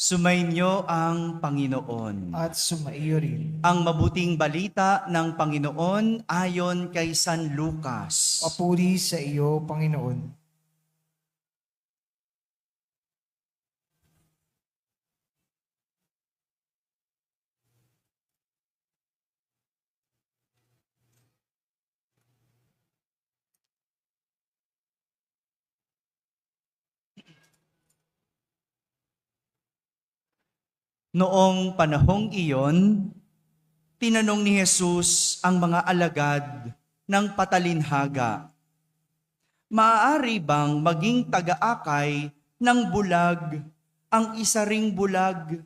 Sumainyo ang Panginoon. At sumaiyo rin. Ang mabuting balita ng Panginoon ayon kay San Lucas. Papuri sa iyo, Panginoon. Noong panahong iyon, tinanong ni Jesus ang mga alagad ng patalinhaga, "Maaari bang maging taga-akay ng bulag ang isa ring bulag?"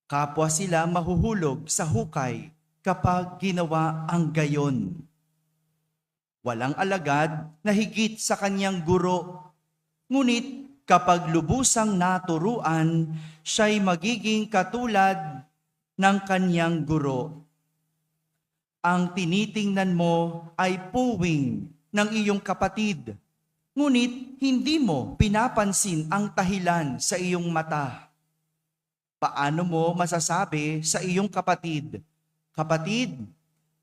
Kapwa sila mahuhulog sa hukay kapag ginawa ang gayon. Walang alagad na higit sa kanyang guro, ngunit kapag lubusang naturuan, siya'y magiging katulad ng kanyang guro. Ang tinitingnan mo ay puwing ng iyong kapatid, ngunit hindi mo pinapansin ang tahilan sa iyong mata. Paano mo masasabi sa iyong kapatid, "Kapatid,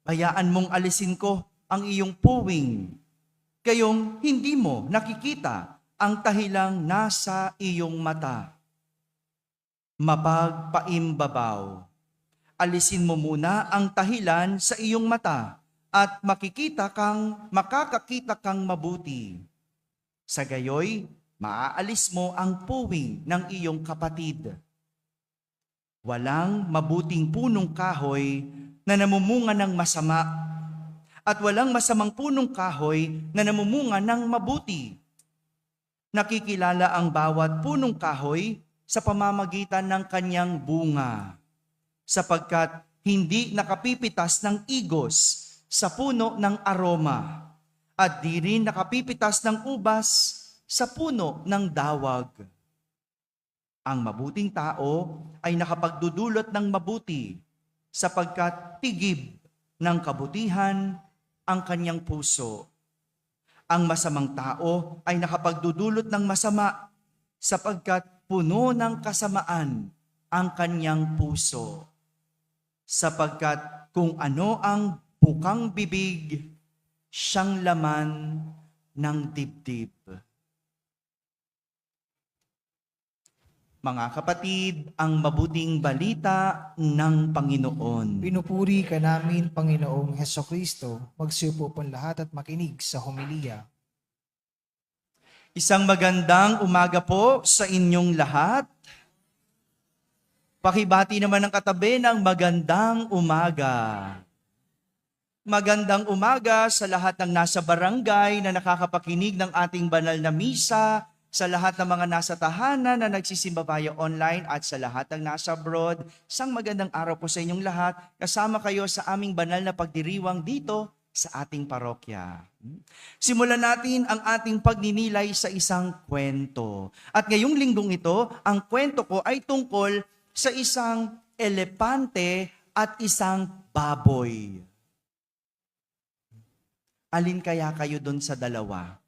hayaan mong alisin ko ang iyong puwing," gayong hindi mo nakikita ang tahilang nasa iyong mata? Mapagpaimbabaw. Alisin mo muna ang tahilan sa iyong mata at makakakita kang mabuti. Sa gayoy, maaalis mo ang puwing ng iyong kapatid. Walang mabuting punong kahoy na namumunga ng masama at walang masamang punong kahoy na namumunga ng mabuti. Nakikilala ang bawat punong kahoy sa pamamagitan ng kanyang bunga, sapagkat hindi nakapipitas ng igos sa puno ng aroma, at di rin nakapipitas ng ubas sa puno ng dawag. Ang mabuting tao ay nakapagdudulot ng mabuti, sapagkat tigib ng kabutihan ang kanyang puso. Ang masamang tao ay nakapagdudulot ng masama, sapagkat puno ng kasamaan ang kanyang puso. Sapagkat kung ano ang bukang bibig, siyang laman ng dibdib. Mga kapatid, ang mabuting balita ng Panginoon. Pinupuri ka namin, Panginoong Hesukristo. Magsiupo po lahat at makinig sa homilya. Isang magandang umaga po sa inyong lahat. Pakibati naman ng katabi ng magandang umaga. Magandang umaga sa lahat ng nasa barangay na nakakapakinig ng ating banal na misa, sa lahat ng mga nasa tahanan na nagsisimba via online at sa lahat ng nasa abroad. Isang magandang araw po sa inyong lahat. Kasama kayo sa aming banal na pagdiriwang dito sa ating parokya. Simulan natin ang ating pagninilay sa isang kwento. At ngayong linggong ito, ang kwento ko ay tungkol sa isang elepante at isang baboy. Alin kaya kayo doon sa dalawa?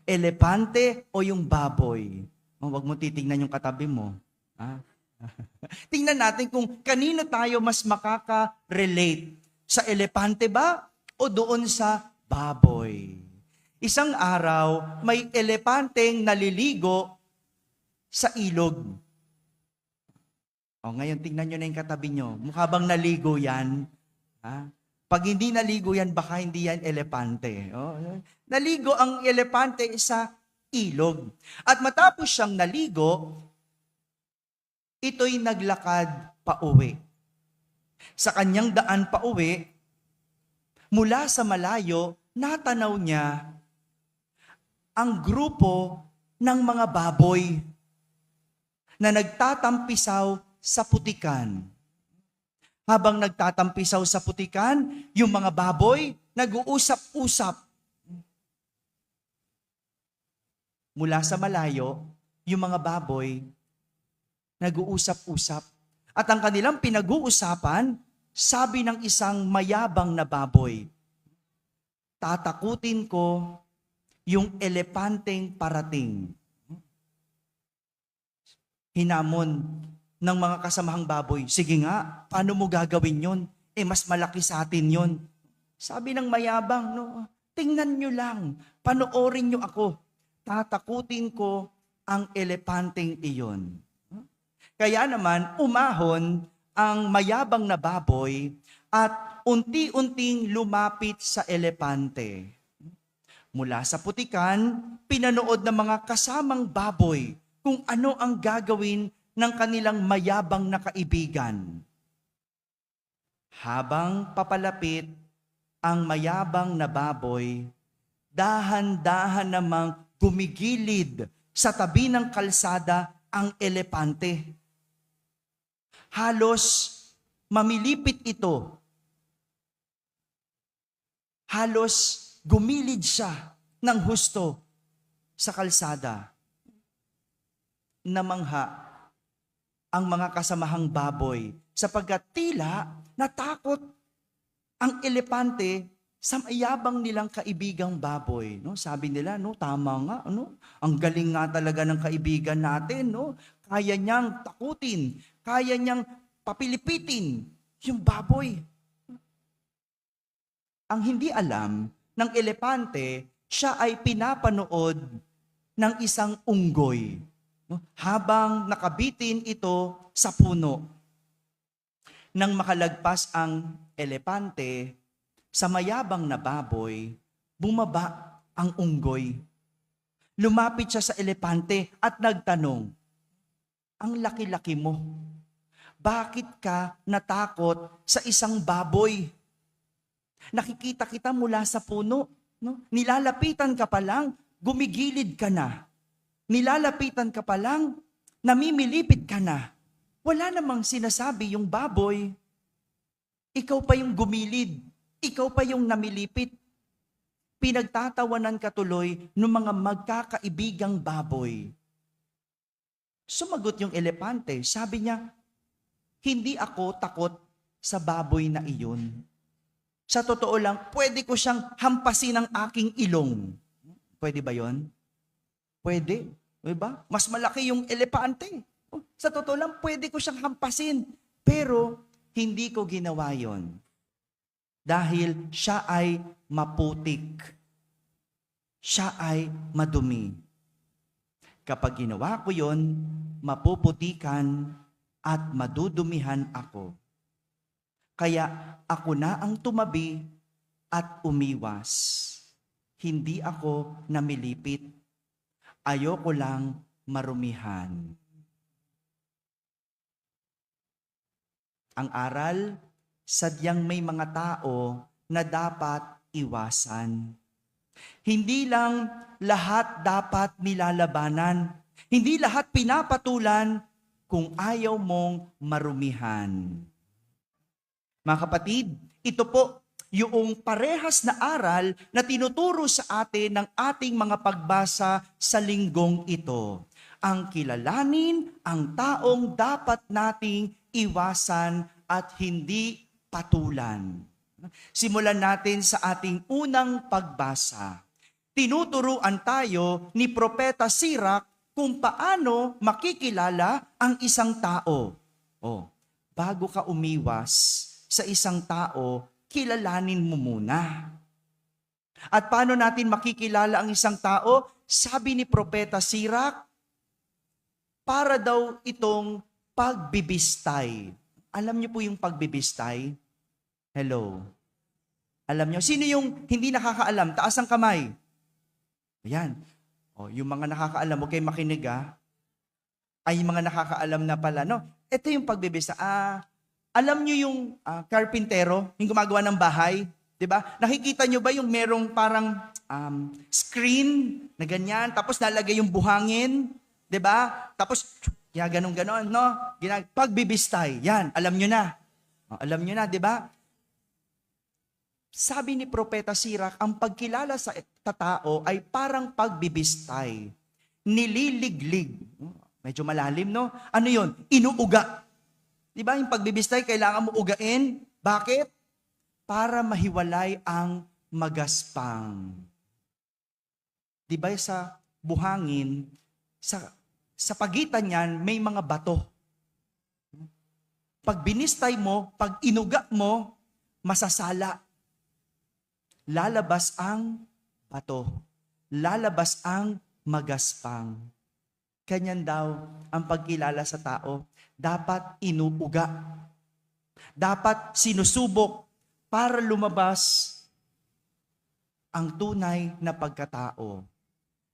Elepante o yung baboy? Huwag mo titingnan yung katabi mo. Tingnan natin kung kanino tayo mas makaka-relate. Sa elepante ba o doon sa baboy? Isang araw, may elepanteng naliligo sa ilog. Ngayon tingnan nyo na yung katabi nyo. Mukha bang naligo yan? Pag hindi naligo yan, baka hindi yan elepante. Naligo ang elepante sa ilog. At matapos siyang naligo, ito'y naglakad pauwi. Sa kanyang daan pauwi, mula sa malayo, natanaw niya ang grupo ng mga baboy na nagtatampisaw sa putikan. Habang nagtatampisaw sa putikan, yung mga baboy nag-uusap-usap. Mula sa malayo, yung mga baboy nag-uusap-usap. At ang kanilang pinag-uusapan, sabi ng isang mayabang na baboy, "Tatakutin ko yung elepanteng parating." Hinamon ng mga kasamahang baboy, sige nga, paano mo gagawin yon? Mas malaki sa atin yon. Sabi ng mayabang, no, tingnan nyo lang, panoorin nyo ako, tatakutin ko ang elepanteng iyon. Kaya naman, umahon ang mayabang na baboy at unti-unting lumapit sa elepante. Mula sa putikan, pinanood ng mga kasamang baboy kung ano ang gagawin ng kanilang mayabang na kaibigan. Habang papalapit ang mayabang na baboy, dahan-dahan namang gumigilid sa tabi ng kalsada ang elepante. Halos mamilipit ito. Halos gumilid siya ng husto sa kalsada. Namangha ang mga kasamahang baboy sapagkat tila natakot ang elepante sa mayabang nilang kaibigang baboy. No? Sabi nila, no, tama nga, no? Ang galing nga talaga ng kaibigan natin. No? Kaya niyang takutin, kaya niyang papilipitin yung baboy. Ang hindi alam ng elepante, siya ay pinapanood ng isang unggoy. No? Habang nakabitin ito sa puno. Nang makalagpas ang elepante, sa mayabang na baboy, bumaba ang unggoy. Lumapit siya sa elepante at nagtanong, ang laki-laki mo, bakit ka natakot sa isang baboy? Nakikita kita mula sa puno, no? Nilalapitan ka pa lang, gumigilid ka na. Nilalapitan ka pa lang, namimilipit ka na. Wala namang sinasabi yung baboy. Ikaw pa yung gumilid. Ikaw pa yung namilipit. Pinagtatawanan ka tuloy ng mga magkakaibigang baboy. Sumagot yung elepante. Sabi niya, hindi ako takot sa baboy na iyon. Sa totoo lang, pwede ko siyang hampasin ng aking ilong. Pwede ba yon? Pwede. Diba? Mas malaki yung elepante. Sa totoo lang, pwede ko siyang hampasin. Pero, hindi ko ginawa yon. Dahil siya ay maputik. Siya ay madumi. Kapag ginawa ko yon, mapuputikan at madudumihan ako. Kaya ako na ang tumabi at umiwas. Hindi ako namilipit. Ayoko lang marumihan. Ang aral, sadyang may mga tao na dapat iwasan. Hindi lang lahat dapat nilalabanan. Hindi lahat pinapatulan kung ayaw mong marumihan. Mga kapatid, ito po yung parehas na aral na tinuturo sa atin ng ating mga pagbasa sa linggong ito. Ang kilalanin ang taong dapat nating iwasan at hindi patulan. Simulan natin sa ating unang pagbasa. Tinuturuan tayo ni Propeta Sirach kung paano makikilala ang isang tao. Bago ka umiwas sa isang tao, kilalanin mo muna. At paano natin makikilala ang isang tao? Sabi ni Propeta Sirach, para daw itong pagbibistay. Alam niyo po yung pagbibistay? Hello. Alam niyo, sino yung hindi nakakaalam? Taas ang kamay. Ayan. Yung mga nakakaalam, huwag kayong makinig ay mga nakakaalam na pala. No? Ito yung pagbibistay. Alam niyo yung karpintero, yung gumagawa ng bahay, 'di ba? Nakikita niyo ba yung merong parang screen na ganyan, tapos nalagay yung buhangin, 'di ba? Tapos ganon, no? Pagbibistay. Yan, alam niyo na. Alam niyo na, 'di ba? Sabi ni Propeta Sirach, ang pagkilala sa tao ay parang pagbibistay. Nililiglig. Medyo malalim, no? Ano 'yon? Inuuga. Di ba yung pagbibistay, kailangan mo ugain? Bakit? Para mahiwalay ang magaspang. Di ba sa buhangin, sa pagitan niyan, may mga bato. Pag binistay mo, pag inuga mo, masasala. Lalabas ang bato. Lalabas ang magaspang. Kanyan daw ang pagkilala sa tao. Dapat inuuga. Dapat sinusubok para lumabas ang tunay na pagkatao.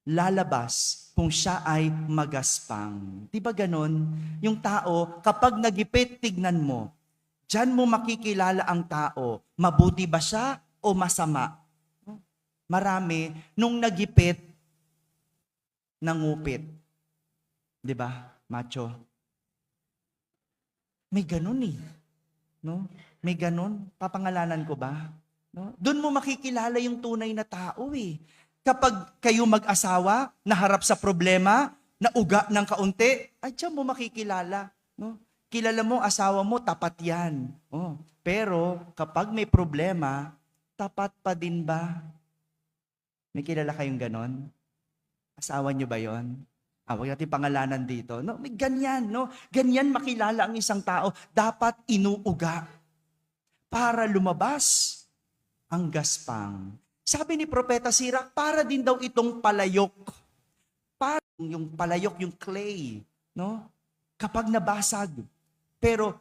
Lalabas kung siya ay magaspang. Di ba ganon? Yung tao, kapag nagipit, tignan mo. Diyan mo makikilala ang tao. Mabuti ba siya o masama? Marami, nung nagipit, nangupit. Di ba, macho? May ganon eh. No? May ganon. Papangalanan ko ba? No? Doon mo makikilala yung tunay na tao eh. Kapag kayo mag-asawa, naharap sa problema, nauga ng kaunti, ay diyan mo makikilala. No? Kilala mo, asawa mo, tapat yan. Oh. Pero kapag may problema, tapat pa din ba? May kilala kayong ganon? Asawa nyo ba yon? Huwag natin pangalanan dito. No, may ganyan, no? Ganyan makilala ang isang tao. Dapat inuuga para lumabas ang gaspang. Sabi ni Propeta Sirach, para din daw itong palayok. Para yung palayok, yung clay, no? Kapag nabasag. Pero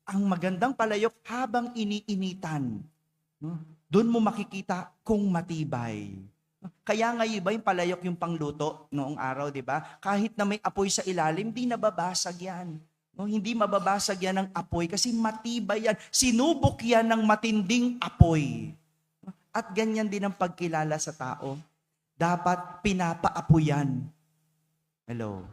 ang magandang palayok habang iniinitan, no? Doon mo makikita kung matibay. Kaya nga iba yung palayok yung pangluto noong araw, di ba? Kahit na may apoy sa ilalim, hindi nababasag yan. No, hindi mababasag yan ng apoy kasi matibay yan. Sinubok yan ng matinding apoy. At ganyan din ang pagkilala sa tao. Dapat pinapaapoyan. Hello.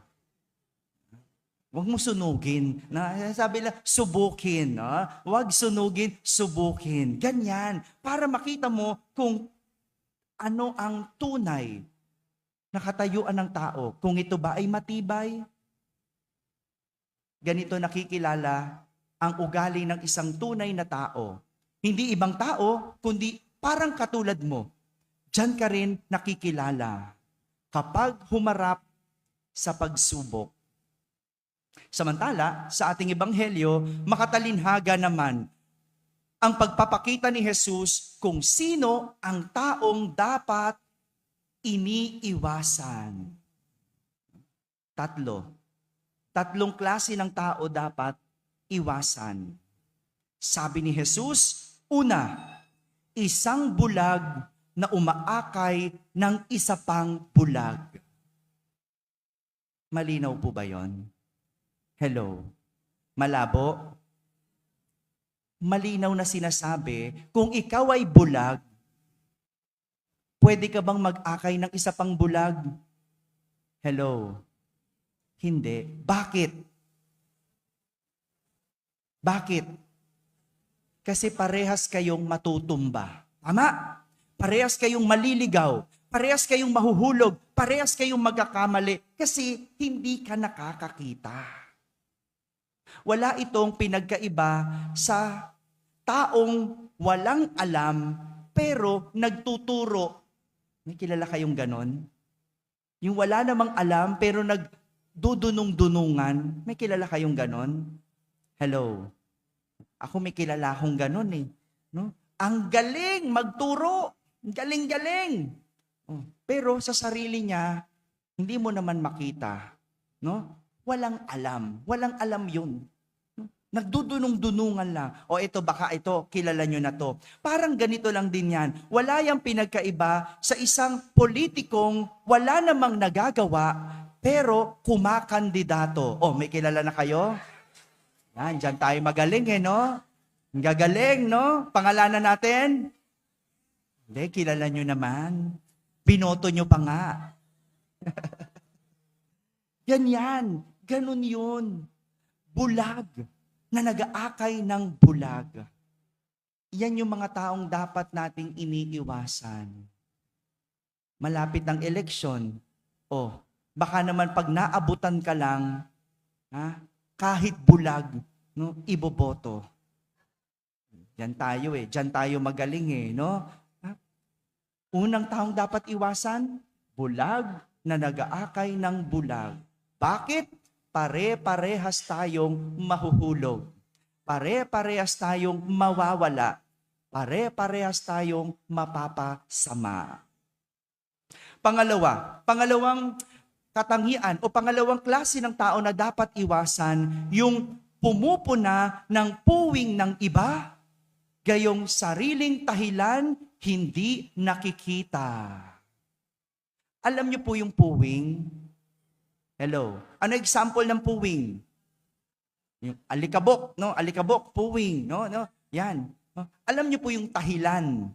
Huwag mo sunugin. Sabi lang, subukin. No? Huwag sunugin, subukin. Ganyan. Para makita mo kung ano ang tunay na katayuan ng tao. Kung ito ba ay matibay, ganito nakikilala ang ugali ng isang tunay na tao. Hindi ibang tao, kundi parang katulad mo. Diyan ka rin nakikilala kapag humarap sa pagsubok. Samantala, sa ating ebanghelyo, makatalinhaga naman ang pagpapakita ni Jesus kung sino ang taong dapat iniiwasan. Tatlong klase ng tao dapat iwasan. Sabi ni Jesus, una, isang bulag na umaakay ng isa pang bulag. Malinaw po ba yon? Hello? Malabo? Malinaw na sinasabi, kung ikaw ay bulag, pwede ka bang mag-akay ng isa pang bulag? Hello? Hindi. Bakit? Bakit? Kasi parehas kayong matutumba. Tama? Parehas kayong maliligaw. Parehas kayong mahuhulog. Parehas kayong magkakamali. Kasi hindi ka nakakakita. Wala itong pinagkaiba sa taong walang alam pero nagtuturo. May kilala kayong ganon? Yung wala namang alam pero nagdudunong-dunungan. May kilala kayong ganon? Hello? Ako may kilala akong ganon eh. No? Ang galing magturo. Galing-galing. Pero sa sarili niya, hindi mo naman makita. No? Walang alam. Walang alam yun. Nagdudunong-dunungan lang. O ito, baka ito, kilala nyo na to. Parang ganito lang din yan. Wala yung pinagkaiba sa isang politikong wala namang nagagawa, pero kumakandidato. O, may kilala na kayo? Yan, dyan tayo magaling eh, no? Ang gagaling, no? Pangalanan natin? Hindi, kilala nyo naman. Binoto nyo pa nga. Yan. Ganun yun. Bulag na nag-aakay ng bulag. Yan yung mga taong dapat nating iniiwasan. Malapit ng eleksyon, baka naman pag naabutan ka lang, kahit bulag, no, iboboto. Yan tayo diyan tayo magaling no? Unang taong dapat iwasan, bulag na nag-aakay ng bulag. Bakit? Pare-parehas tayong mahuhulog. Pare-parehas tayong mawawala. Pare-parehas tayong mapapasama. Pangalawang katangian o pangalawang klase ng tao na dapat iwasan, yung pumupuna ng puwing ng iba, gayong sariling tahilan hindi nakikita. Alam niyo po yung puwing? Hello. Ano example ng puwing? Yung alikabok, no? Alikabok, puwing, no? Yan. No? Alam niyo po yung tahilan.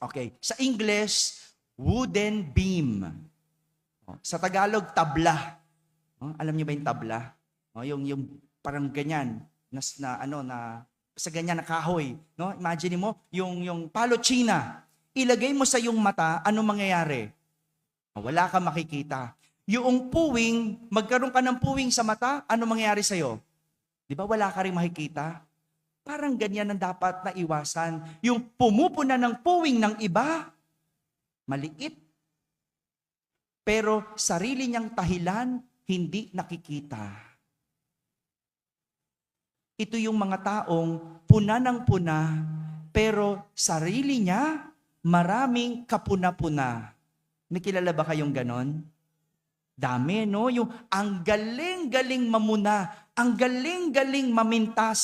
Okay. Sa English, wooden beam. Sa Tagalog, tabla. Alam niyo ba yung tabla? Yung parang ganyan sa ganyan na kahoy, no? Imagine mo yung palochina. Ilagay mo sa iyong mata, ano mangyayari? Wala kang makikita. Yung puwing, magkaroon ka ng puwing sa mata, ano mangyayari sa iyo? 'Di ba wala ka ring makikita? Parang ganyan ang dapat na iwasan. Yung pumupuna ng puwing ng iba, maliit. Pero sarili niyang tahilan, hindi nakikita. Ito yung mga taong puna ng puna, pero sarili niya, maraming kapuna-puna. May kilala ba kayong ganon? Dami, no? Yung ang galing-galing mamuna, ang galing-galing mamintas,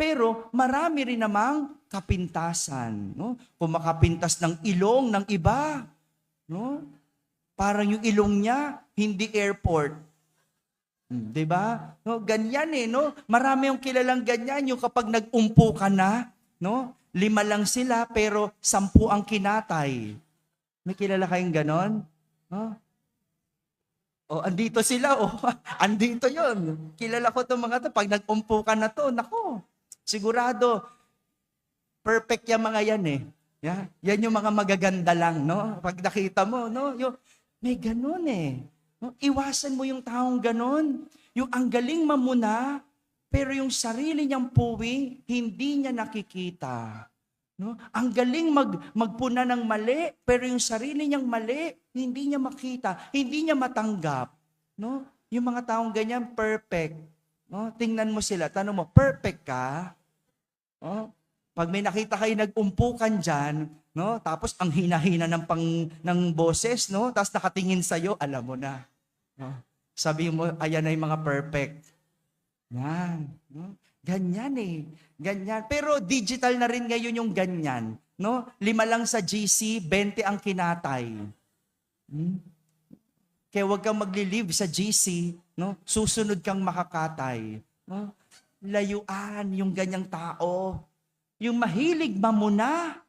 pero marami rin namang kapintasan, no? Kung makapintas ng ilong ng iba, no? Parang yung ilong niya, hindi airport. 'Di ba? No, ganyan no? Marami yung kilalang ganyan, yung kapag nag-umpo ka na, no? 5 lang sila pero 10 ang kinatay. May kilala kayong ganon? No? Andito sila, andito 'yon. Kilala ko 'tong mga 'to, pag nag-umpo ka na 'to, nako. Sigurado perfect yung mga yan Yeah? Yan yung mga magaganda lang, no? Pag nakita mo, no? May ganon No? Iwasan mo yung taong ganon. Yung ang galing mamuna, pero yung sarili niyang puwing, hindi niya nakikita. No? Ang galing magpuna ng mali, pero yung sarili niyang mali, hindi niya makita, hindi niya matanggap. No? Yung mga taong ganyan, perfect. No? Tingnan mo sila, tanong mo, perfect ka? No? Pag may nakita kayo nag-umpukan dyan, no? Tapos ang hina-hina ng boses, no? Tapos nakatingin sa'yo, alam mo na. No? Sabi mo, ayan na yung mga perfect. Yan. No? Ganyan Ganyan. Pero digital na rin ngayon yung ganyan. No? 5 lang sa GC, 20 ang kinatay. Kaya huwag kang magli-live sa GC, no? Susunod kang makakatay. No? Layuan yung ganyang tao. Yung mahilig mamuna,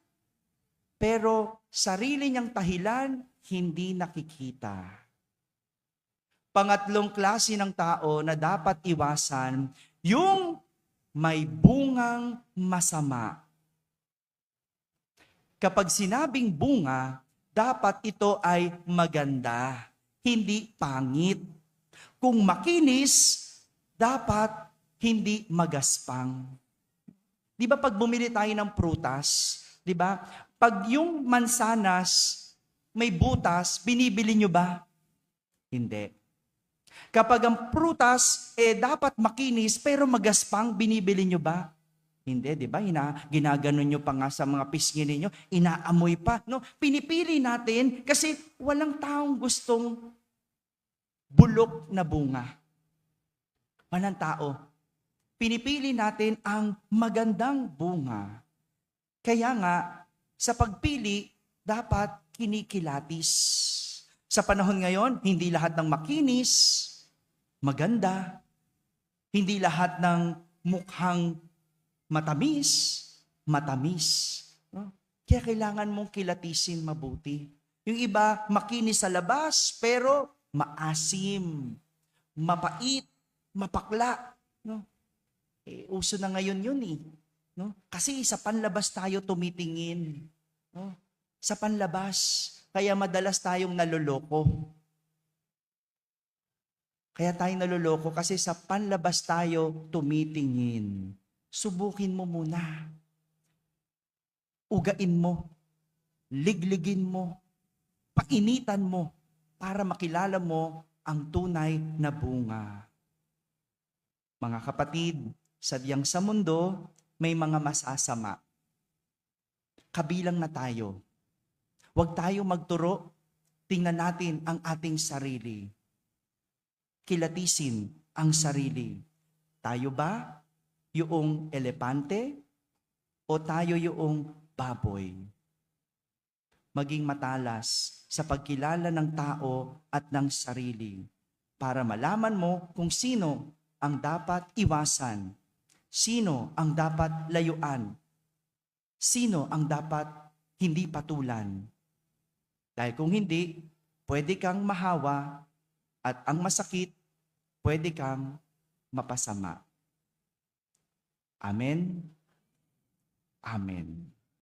pero sarili niyang tahilan, hindi nakikita. Pangatlong klase ng tao na dapat iwasan, yung may bungang masama. Kapag sinabing bunga, dapat ito ay maganda, hindi pangit. Kung makinis, dapat hindi magaspang. Di ba pag bumili tayo ng prutas, di ba? Pag yung mansanas may butas, binibili nyo ba? Hindi. Kapag ang prutas dapat makinis pero magaspang, binibili nyo ba? Hindi, di ba? Ginaganon nyo pa nga sa mga pisngi ninyo, inaamoy pa. No? Pinipili natin kasi walang taong gustong bulok na bunga. Walang tao. Pinipili natin ang magandang bunga. Kaya nga, sa pagpili, dapat kinikilatis. Sa panahon ngayon, hindi lahat ng makinis, maganda. Hindi lahat ng mukhang matamis. Kaya kailangan mong kilatisin mabuti. Yung iba, makinis sa labas, pero maasim, mapait, mapakla. No? Uso na ngayon yun No? Kasi sa panlabas tayo tumitingin. No? Sa panlabas. Kaya madalas tayong naloloko. Kaya tayo naloloko kasi sa panlabas tayo tumitingin. Subukin mo muna. Ugain mo. Ligligin mo. Painitan mo para makilala mo ang tunay na bunga. Mga kapatid, sadyang sa mundo may mga masasama. Kabilang na tayo. Huwag tayo magturo. Tingnan natin ang ating sarili. Kilatisin ang sarili. Tayo ba yung elepante o tayo yung baboy? Maging matalas sa pagkilala ng tao at ng sarili para malaman mo kung sino ang dapat iwasan, sino ang dapat layuan, sino ang dapat hindi patulan. Dahil kung hindi, pwede kang mahawa at ang masakit, pwede kang mapasama. Amen? Amen.